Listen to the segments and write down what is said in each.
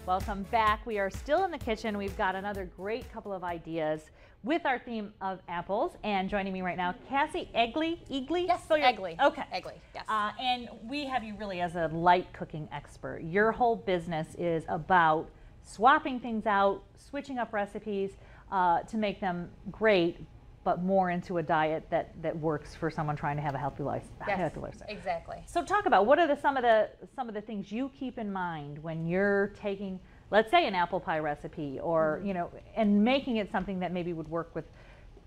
Welcome back. We are still in the kitchen. We've got another great couple of ideas with our theme of apples. And joining me right now, Cassie Egley. Yes, Egley. Okay. Egley, yes. And we have you really as a light cooking expert. Your whole business is about swapping things out, switching up recipes to make them great, but more into a diet that works for someone trying to have a healthy lifestyle. Yes, exactly. So talk about what are some of the things you keep in mind when you're taking, let's say, an apple pie recipe, or and making it something that maybe would work with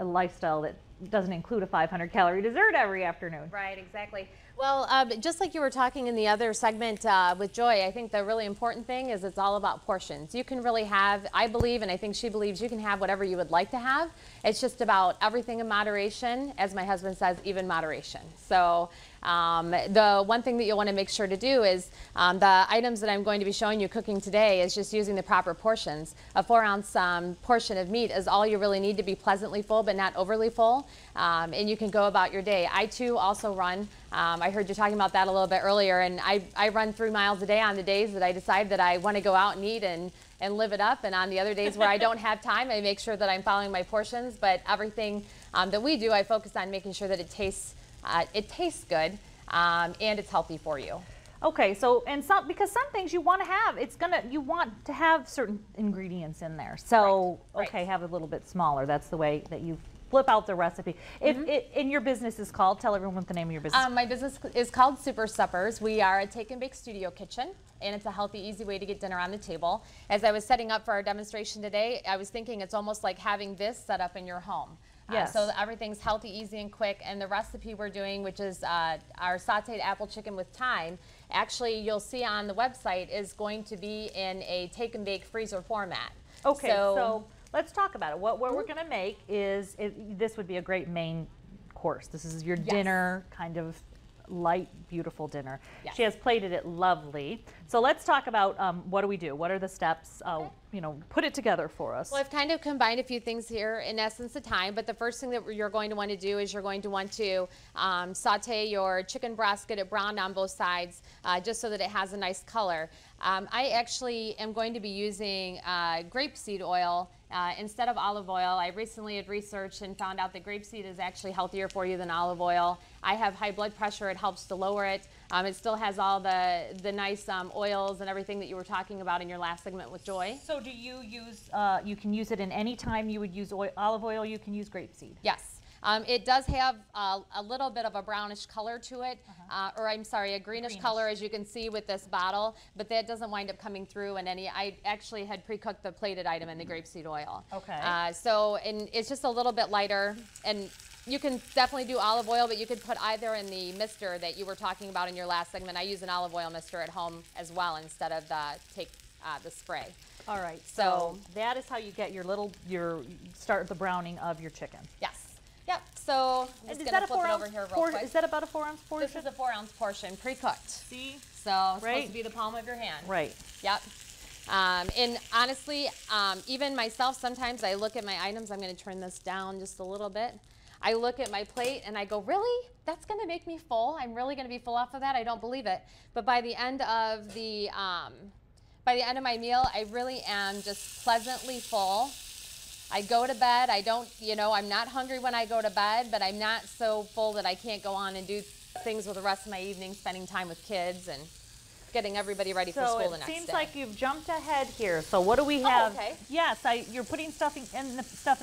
a lifestyle that doesn't include a 500-calorie dessert every afternoon. Right, exactly. Well, just like you were talking in the other segment with Joy, I think the really important thing is it's all about portions. You can really have, I believe, and I think she believes, you can have whatever you would like to have. It's just about everything in moderation, as my husband says, even moderation. So the one thing that you'll want to make sure to do is the items that I'm going to be showing you cooking today is just using the proper portions. A 4-ounce portion of meat is all you really need to be pleasantly full, but not overly full. And you can go about your day. I too also run. I heard you talking about that a little bit earlier, and I run 3 miles a day on the days that I decide that I want to go out and eat and live it up. And on the other days where I don't have time, I make sure that I'm following my portions. But everything that we do, I focus on making sure that it tastes good and it's healthy for you. Okay, so because some things you want to have, you want to have certain ingredients in there. So right. Okay, have it a little bit smaller. That's the way that you flip out the recipe. And your business is called, tell everyone what the name of your business is. My business is called Super Suppers. We are a take and bake studio kitchen, and it's a healthy, easy way to get dinner on the table. As I was setting up for our demonstration today, I was thinking it's almost like having this set up in your home. Yes. So everything's healthy, easy, and quick. And the recipe we're doing, which is our sauteed apple chicken with thyme, actually you'll see on the website is going to be in a take and bake freezer format. Okay, so let's talk about it. What we're going to make is, this would be a great main course. This is your dinner, kind of light, beautiful dinner. Yes. She has plated it lovely. So let's talk about what do we do? What are the steps? Put it together for us. Well, I've kind of combined a few things here, in essence of time, but the first thing that you're going to want to do is you're going to want to saute your chicken breast, get it browned on both sides, just so that it has a nice color. I actually am going to be using grapeseed oil instead of olive oil. I recently had researched and found out that grapeseed is actually healthier for you than olive oil. I have high blood pressure. It helps to lower it. It still has all the nice oils and everything that you were talking about in your last segment with Joy. So do you use, you can use it in any time you would use olive oil, you can use grapeseed? Yes. It does have a little bit of a brownish color to it, or I'm sorry, a greenish color, as you can see with this bottle, but that doesn't wind up coming through in any. I actually had pre-cooked the plated item in the grapeseed oil. Okay. And it's just a little bit lighter, and you can definitely do olive oil, but you could put either in the mister that you were talking about in your last segment. I use an olive oil mister at home as well instead of the spray. All right, so that is how you get start the browning of your chicken. Yes. Yep. So I'm just going to flip it over here real quick. Is that about a 4-ounce portion? This is a 4-ounce portion, pre-cooked. See? So it's supposed to be the palm of your hand. Right. Yep. And honestly, even myself, sometimes I look at my items. I'm going to turn this down just a little bit. I look at my plate and I go, really? That's going to make me full? I'm really going to be full off of that? I don't believe it. But by the end of my meal, I really am just pleasantly full. I go to bed. I'm not hungry when I go to bed, but I'm not so full that I can't go on and do things with the rest of my evening, spending time with kids and getting everybody ready for school the next day. So it seems like you've jumped ahead here. So what do we have? Oh, okay. Yes, you're putting stuff in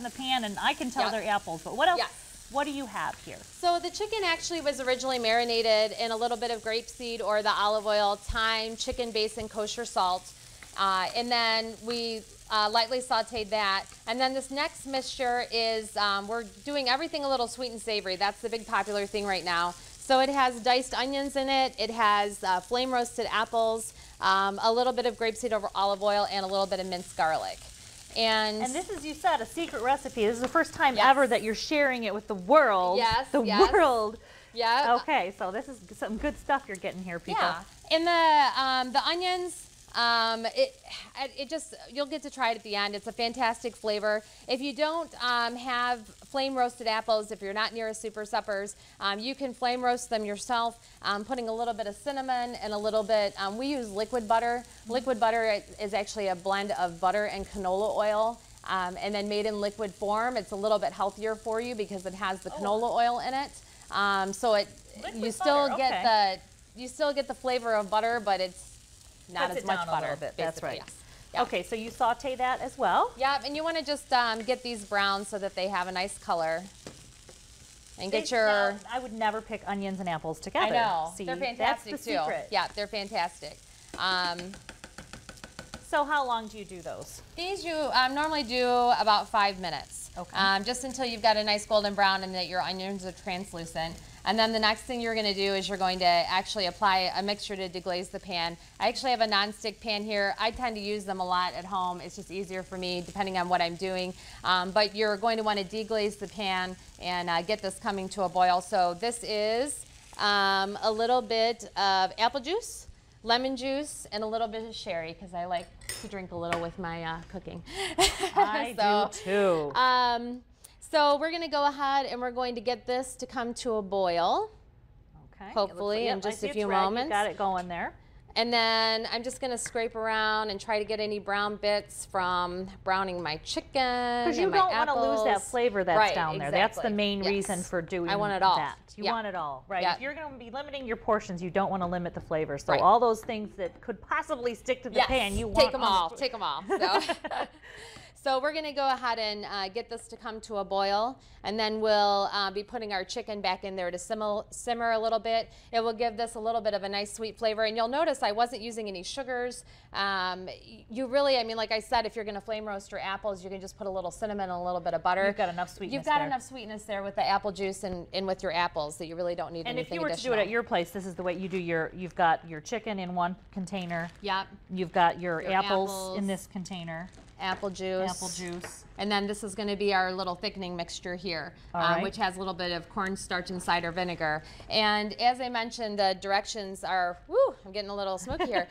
the pan, and I can tell they're apples. But what else? Yes. What do you have here? So the chicken actually was originally marinated in a little bit of grapeseed or the olive oil, thyme, chicken base, and kosher salt. And then we lightly sauteed that. And then this next mixture is, we're doing everything a little sweet and savory. That's the big popular thing right now. So it has diced onions in it. It has flame roasted apples, a little bit of grapeseed over olive oil, and a little bit of minced garlic. And this is, you said, a secret recipe. This is the first time ever that you're sharing it with the world. Yes, the world. Yeah. Okay, so this is some good stuff you're getting here, people. Yeah. And the onions, It just, you'll get to try it at the end. It's a fantastic flavor. If you don't have flame roasted apples, if you're not near a Super Suppers, you can flame roast them yourself, putting a little bit of cinnamon and a little bit, we use liquid butter. Liquid butter is actually a blend of butter and canola oil. And then made in liquid form. It's a little bit healthier for you because it has the canola oil in it. So you still get the flavor of butter, but it's not as much butter. That's right. Yes. Yeah. Okay, so you saute that as well. Yeah, and you want to just get these brown so that they have a nice color. And get your. Now, I would never pick onions and apples together. I know. See, they're fantastic that's the too. secret. Yeah, they're fantastic. So how long do you do those? These you normally do about 5 minutes. Okay. Just until you've got a nice golden brown and that your onions are translucent. And then the next thing you're going to do is you're going to actually apply a mixture to deglaze the pan. I actually have a non-stick pan here. I tend to use them a lot at home. It's just easier for me depending on what I'm doing. But you're going to want to deglaze the pan and get this coming to a boil. So this is a little bit of apple juice, lemon juice, and a little bit of sherry because I like to drink a little with my cooking. I do too. So we're going to go ahead and we're going to get this to come to a boil. Okay. Hopefully in just a few moments. You got it going there. And then I'm just going to scrape around and try to get any brown bits from browning my chicken. Because you don't want to lose that flavor that's down there. Exactly. That's the main reason for doing that. I want it all. You want it all, right? Yeah. If you're going to be limiting your portions, you don't want to limit the flavor. So Right. all those things that could possibly stick to the pan, you want take them all. Take them all. So. So we're going to go ahead and get this to come to a boil, and then we'll be putting our chicken back in there to simmer a little bit. It will give this a little bit of a nice sweet flavor, and you'll notice I wasn't using any sugars. You really, I mean, like I said, if you're going to flame roast your apples, you can just put a little cinnamon and a little bit of butter. You've got enough sweetness You've got enough sweetness there with the apple juice and with your apples that you really don't need anything additional. And if you were to do it at your place, this is the way you do you've got your chicken in one container. Yep. You've got your apples in this container. Apple juice. Apple juice. And then this is going to be our little thickening mixture here, which has a little bit of cornstarch and cider vinegar. And as I mentioned, the directions are, I'm getting a little smoky here.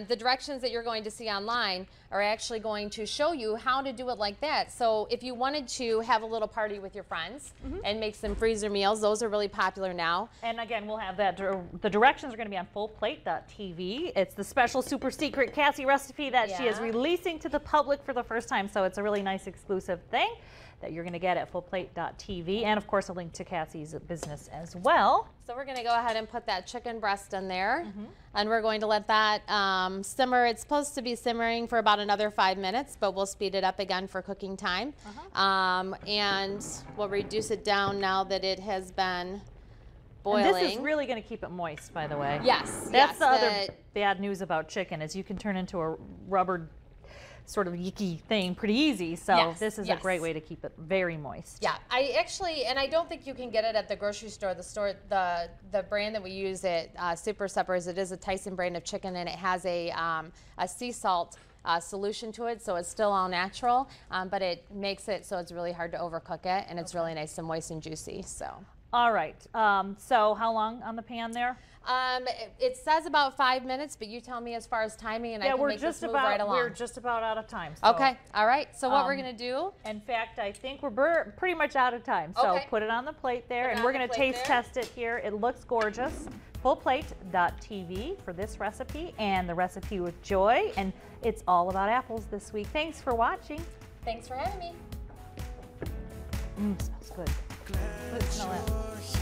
The directions that you're going to see online are actually going to show you how to do it like that. So if you wanted to have a little party with your friends and make some freezer meals, those are really popular now. And again, we'll have that. The directions are going to be on fullplate.tv. It's the special super secret Cassie recipe that she is releasing to the public for the first time. So it's a really nice exclusive thing that you're going to get at fullplate.tv, and of course a link to Cassie's business as well. So we're going to go ahead and put that chicken breast in there, and we're going to let that simmer. It's supposed to be simmering for about another 5 minutes, but we'll speed it up again for cooking time. And we'll reduce it down now that it has been boiling. And this is really going to keep it moist, by the way. Yes. That's the other bad news about chicken, is you can turn into a rubber sort of yicky thing pretty easy. So this is a great way to keep it very moist. Yeah, I actually, and I don't think you can get it at the grocery store. The brand that we use at Super Suppers, it is a Tyson brand of chicken, and it has a sea salt solution to it, so it's still all natural, but it makes it so it's really hard to overcook it, and it's really nice and moist and juicy. So. All right. So how long on the pan there? It says about 5 minutes, but you tell me as far as timing, and I can make this move right along. We're just about out of time. So, okay. All right. So what we're going to do? In fact, I think we're pretty much out of time. So put it on the plate there, and we're going to taste test it here. It looks gorgeous. Fullplate.tv for this recipe and the recipe with Joy, and it's all about apples this week. Thanks for watching. Thanks for having me. Smells good. Smell it.